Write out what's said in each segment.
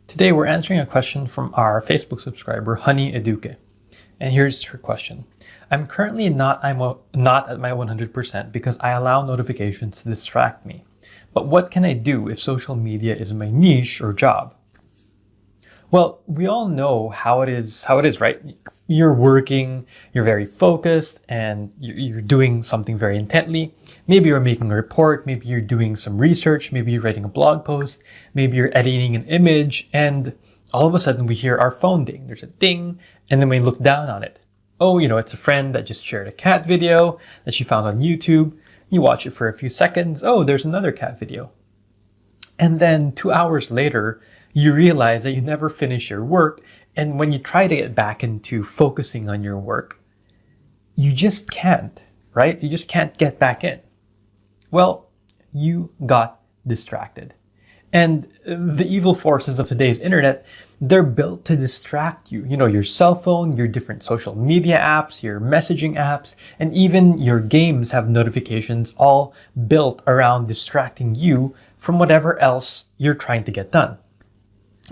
Today we're answering a question from our Facebook subscriber, Honey Eduque. And here's her question. I'm currently not at my 100% because I allow notifications to distract me. But what can I do if social media is my niche or job? Well, we all know how it is, right? You're working, you're very focused, and you're doing something very intently. Maybe you're making a report, maybe you're doing some research, maybe you're writing a blog post, maybe you're editing an image, and all of a sudden we hear our phone ding. There's a ding, and then we look down on it. Oh, it's a friend that just shared a cat video that she found on YouTube. You watch it for a few seconds. Oh, there's another cat video. And then 2 hours later, you realize that you never finish your work. And when you try to get back into focusing on your work, you just can't, right? You just can't get back in. Well, you got distracted. And the evil forces of today's internet, they're built to distract you. Your cell phone, your different social media apps, your messaging apps, and even your games have notifications all built around distracting you from whatever else you're trying to get done.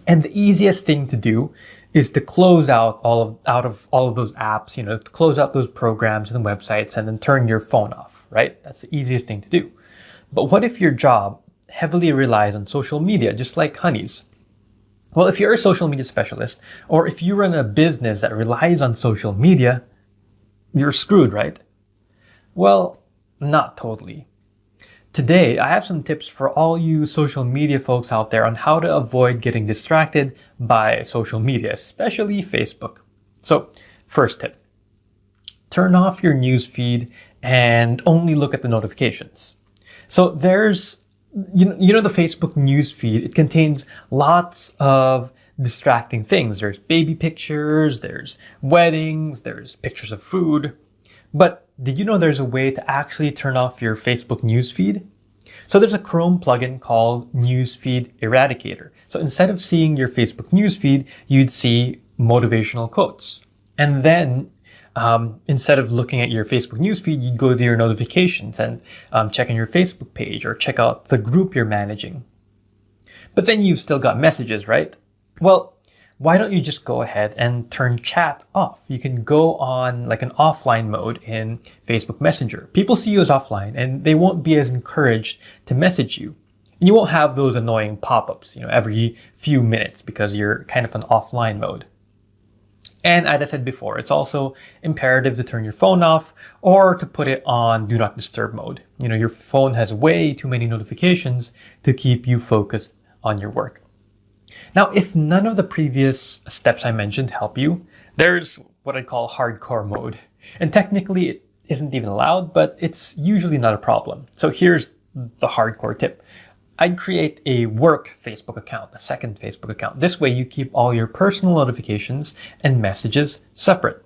And the easiest thing to do is to close out all of those apps, to close out those programs and websites and then turn your phone off, right? That's the easiest thing to do. But what if your job heavily relies on social media, just like Honey's? Well, if you're a social media specialist, or if you run a business that relies on social media, you're screwed, right? Well, not totally. Today, I have some tips for all you social media folks out there on how to avoid getting distracted by social media, especially Facebook. So, first tip, turn off your news feed and only look at the notifications. So there's, the Facebook news feed, it contains lots of distracting things. There's baby pictures, there's weddings, there's pictures of food. But did you know there's a way to actually turn off your Facebook newsfeed? So there's a Chrome plugin called Newsfeed Eradicator. So instead of seeing your Facebook newsfeed, you'd see motivational quotes. And then instead of looking at your Facebook newsfeed, you'd go to your notifications and check on your Facebook page or check out the group you're managing. But then you've still got messages, right? Well, why don't you just go ahead and turn chat off? You can go on like an offline mode in Facebook Messenger. People see you as offline and they won't be as encouraged to message you. And you won't have those annoying pop-ups, every few minutes because you're kind of on offline mode. And as I said before, it's also imperative to turn your phone off or to put it on do not disturb mode. Your phone has way too many notifications to keep you focused on your work. Now, if none of the previous steps I mentioned help you, there's what I call hardcore mode. And technically it isn't even allowed, but it's usually not a problem. So here's the hardcore tip. I'd create a work Facebook account, a second Facebook account. This way you keep all your personal notifications and messages separate.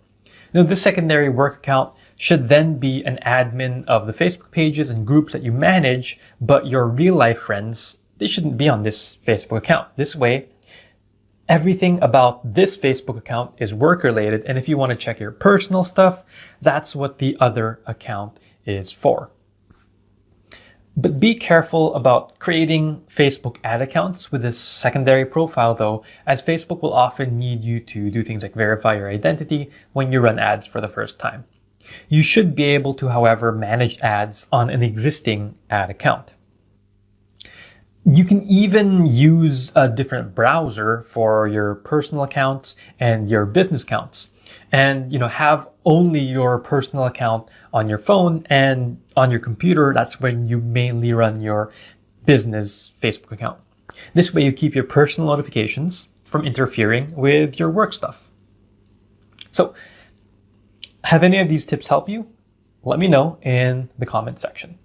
Now, this secondary work account should then be an admin of the Facebook pages and groups that you manage, but your real life friends, they shouldn't be on this Facebook account. This way, everything about this Facebook account is work related. And if you want to check your personal stuff, that's what the other account is for. But be careful about creating Facebook ad accounts with this secondary profile though, as Facebook will often need you to do things like verify your identity when you run ads for the first time. You should be able to, however, manage ads on an existing ad account. You can even use a different browser for your personal accounts and your business accounts. And, have only your personal account on your phone, and on your computer, that's when you mainly run your business Facebook account. This way you keep your personal notifications from interfering with your work stuff. So, have any of these tips helped you? Let me know in the comment section.